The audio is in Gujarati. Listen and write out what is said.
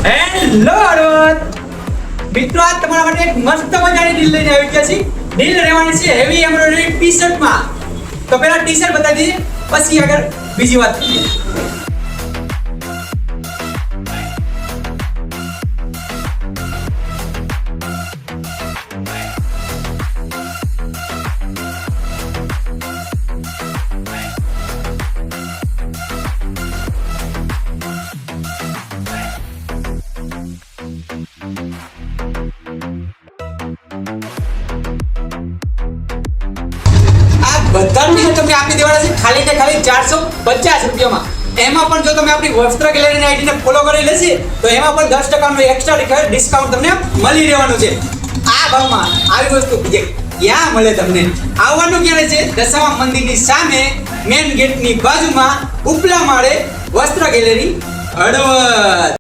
હેલો હળવદ મિત્રો, આજ તમારા માટે એક મસ્ત મજાની ડીલ લઈને આવી ગયા છીએ. ડીલ રહેવાની છે હેવી એમ્બ્રોઇડરી ટી-શર્ટમાં. તો પહેલા ટી-શર્ટ બતાવી દઈએ, પછી આગળ બીજી વાત કરીએ. બધા ટી-શર્ટ તમને આપી દેવાના છે ખાલી ને ખાલી 450 રૂપિયામાં. એમાં પણ જો તમે આપણી વસ્ત્ર ગેલેરીની આઈડીને ફોલો કરી લેશી તો એમાં પણ 10% નું એક્સ્ટ્રા ડિસ્કાઉન્ટ તમને મળી રહેવાનું છે. આ ભાવમાં આવી વસ્તુ બીજે ક્યાં મળે તમને? આવવાનું ક્યારે છે? દશામા મંદિરની સામે મેન ગેટની બાજુમાં ઉપલા માળે વસ્ત્ર ગેલેરી હળવદ.